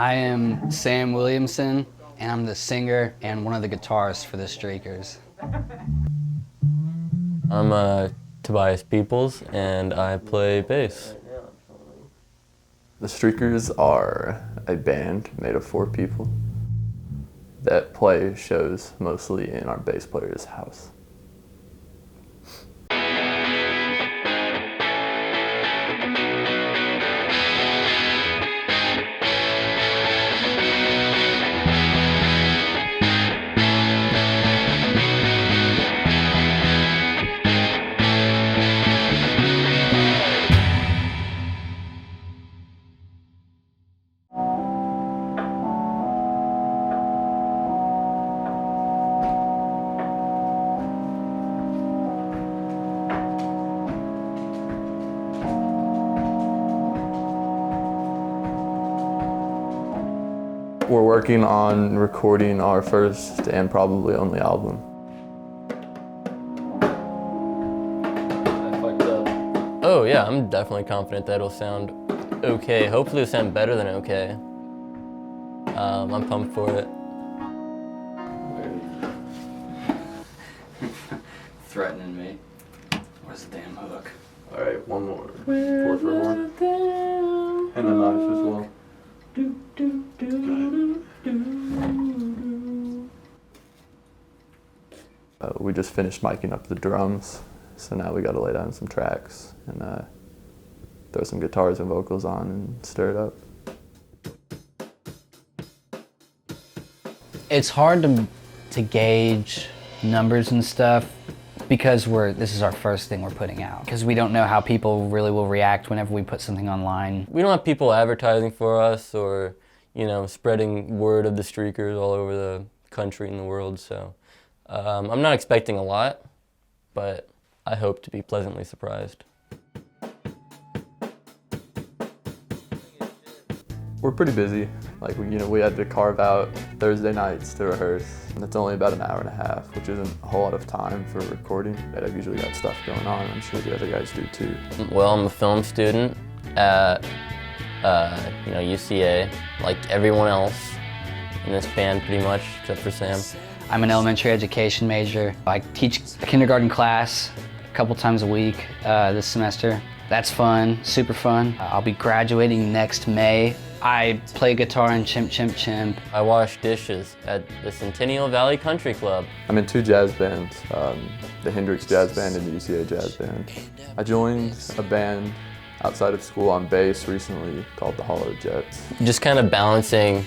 I am Sam Williamson, and I'm the singer and one of the guitarists for the Streakers. I'm Tobias Peoples, and I play bass. The Streakers are a band made of 4 people that play shows mostly in our bass player's house. We're working on recording our first and probably only album. Oh yeah, I'm definitely confident that it'll sound okay. Hopefully it'll sound better than okay. I'm pumped for it. Threatening me. Where's the damn hook? All right, one more. 4 for 1. And a knife as well. We just finished miking up the drums, so now we got to lay down some tracks and throw some guitars and vocals on and stir it up. It's hard to gauge numbers and stuff because this is our first thing we're putting out. Because we don't know how people really will react whenever we put something online. We don't have people advertising for us or, you know, spreading word of the Streakers all over the country and the world, so I'm not expecting a lot, but I hope to be pleasantly surprised. We're pretty busy. Like, we had to carve out Thursday nights to rehearse. And it's only about an hour and a half, which isn't a whole lot of time for recording. But I've usually got stuff going on. I'm sure the other guys do too. Well, I'm a film student at UCA, like everyone else in this band pretty much, except for Sam. I'm an elementary education major. I teach a kindergarten class a couple times a week this semester. That's fun, super fun. I'll be graduating next May. I play guitar in Chimp Chimp Chimp. I wash dishes at the Centennial Valley Country Club. I'm in 2 jazz bands, the Hendrix Jazz Band and the UCA Jazz Band. I joined a band outside of school on bass recently called the Hollow Jets. Just kind of balancing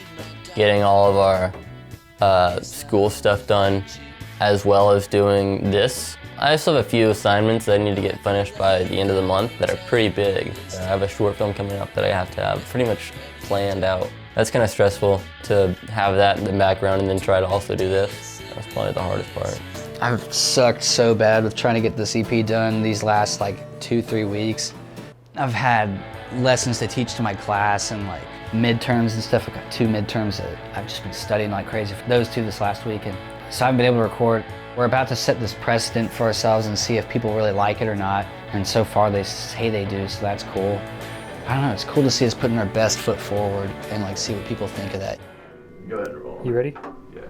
getting all of our school stuff done as well as doing this. I still have a few assignments that I need to get finished by the end of the month that are pretty big. I have a short film coming up that I have to have pretty much planned out. That's kind of stressful to have that in the background and then try to also do this. That's probably the hardest part. I've sucked so bad with trying to get this EP done these last like 2-3 weeks. I've had lessons to teach to my class and like midterms and stuff. I've got 2 midterms that I've just been studying like crazy for those 2 this last week, and so I haven't been able to record. We're about to set this precedent for ourselves and see if people really like it or not, and so far they say they do, so that's cool. I don't know, it's cool to see us putting our best foot forward and like see what people think of that. Go ahead and roll. You ready? Yeah.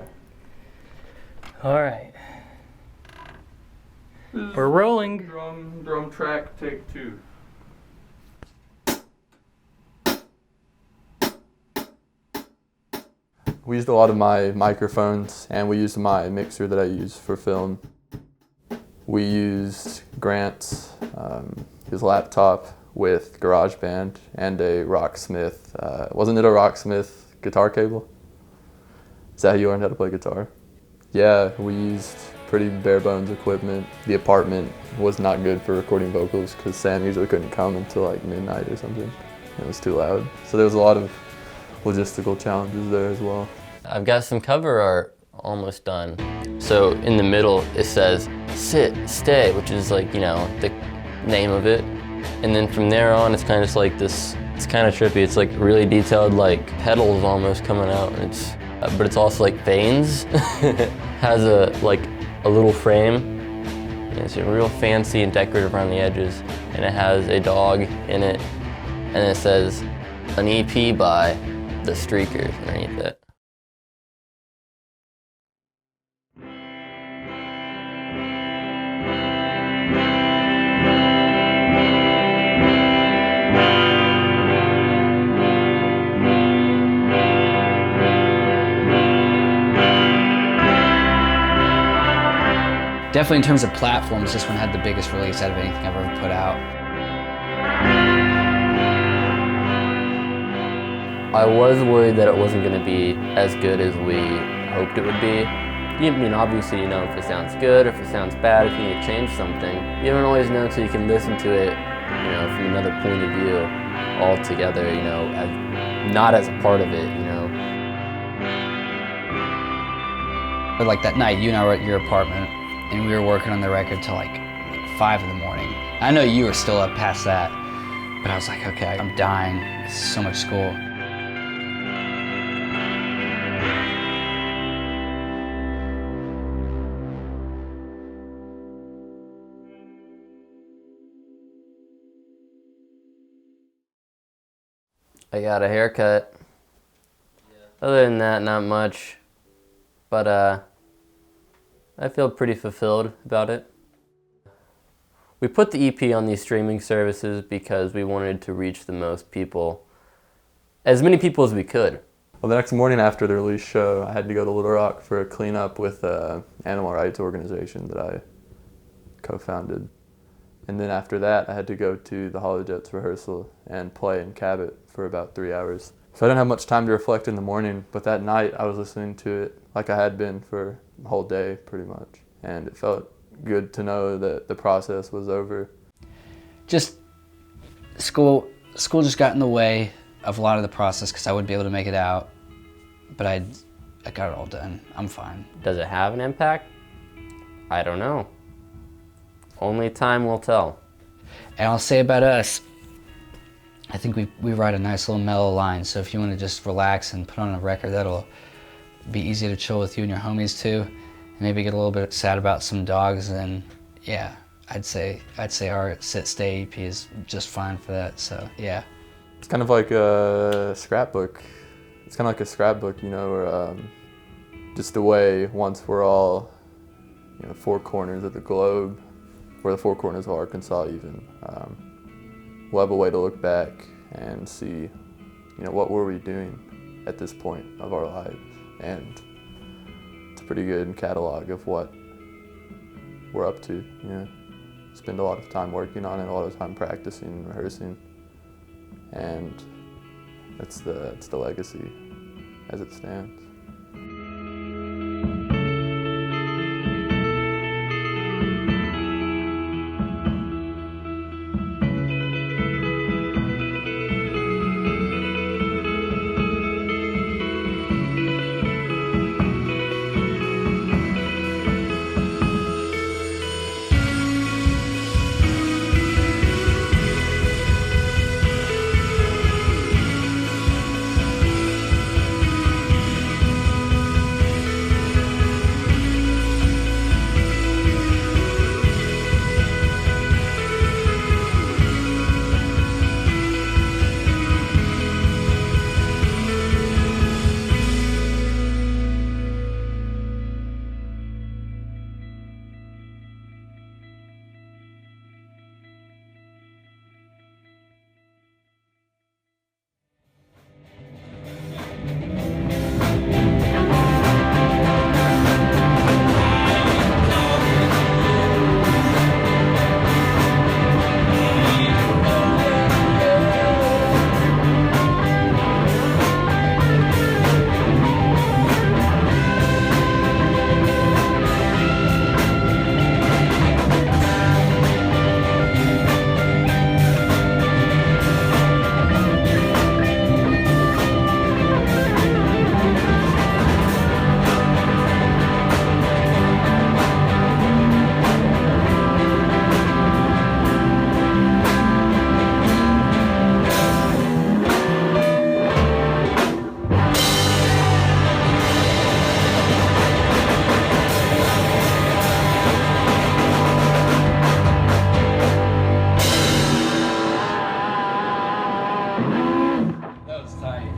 All right. We're rolling. Drum track, take 2. We used a lot of my microphones, and we used my mixer that I use for film. We used Grant's, his laptop with GarageBand and a Rocksmith. Wasn't it a Rocksmith guitar cable? Is that how you learned how to play guitar? Yeah, we used pretty bare bones equipment. The apartment was not good for recording vocals because Sam usually couldn't come until like midnight or something. It was too loud. So there was a lot of logistical challenges there as well. I've got some cover art almost done. So in the middle it says sit, stay, which is like, you know, the name of it. And then from there on it's kind of just like this, it's kind of trippy. It's like really detailed like petals almost coming out. And but it's also like veins. Has a little frame. And it's real fancy and decorative around the edges. And it has a dog in it. And it says an EP by the streakers underneath it. Definitely in terms of platforms, this one had the biggest release out of anything I've ever put out. I was worried that it wasn't going to be as good as we hoped it would be. I mean, obviously, you know, if it sounds good, or if it sounds bad, if you need to change something. You don't always know until you can listen to it, you know, from another point of view altogether, you know, as, not as a part of it, you know. But like that night, you and I were at your apartment, and we were working on the record till like 5 in the morning. I know you were still up past that, but I was like, okay, I'm dying. It's so much school. I got a haircut. Other than that, not much. But I feel pretty fulfilled about it. We put the EP on these streaming services because we wanted to reach the most people, as many people as we could. Well, the next morning after the release show, I had to go to Little Rock for a cleanup with an animal rights organization that I co-founded. And then after that, I had to go to the Holojets rehearsal and play in Cabot for about 3 hours. So I didn't have much time to reflect in the morning, but that night I was listening to it like I had been for the whole day, pretty much. And it felt good to know that the process was over. Just school just got in the way of a lot of the process because I wouldn't be able to make it out, but I got it all done. I'm fine. Does it have an impact? I don't know. Only time will tell. And I'll say about us, I think we write a nice little mellow line, so if you want to just relax and put on a record that'll be easy to chill with you and your homies too, and maybe get a little bit sad about some dogs, then yeah, I'd say our Sit Stay EP is just fine for that, so yeah. It's kind of like a scrapbook. It's kind of like a scrapbook, you know, or just the way once we're all, you know, 4 corners of the globe, or the 4 corners of Arkansas even, we'll have a way to look back and see, you know, what were we doing at this point of our lives, and it's a pretty good catalog of what we're up to, you know. Spend a lot of time working on it, a lot of time practicing, rehearsing, and it's the legacy as it stands. That was tight.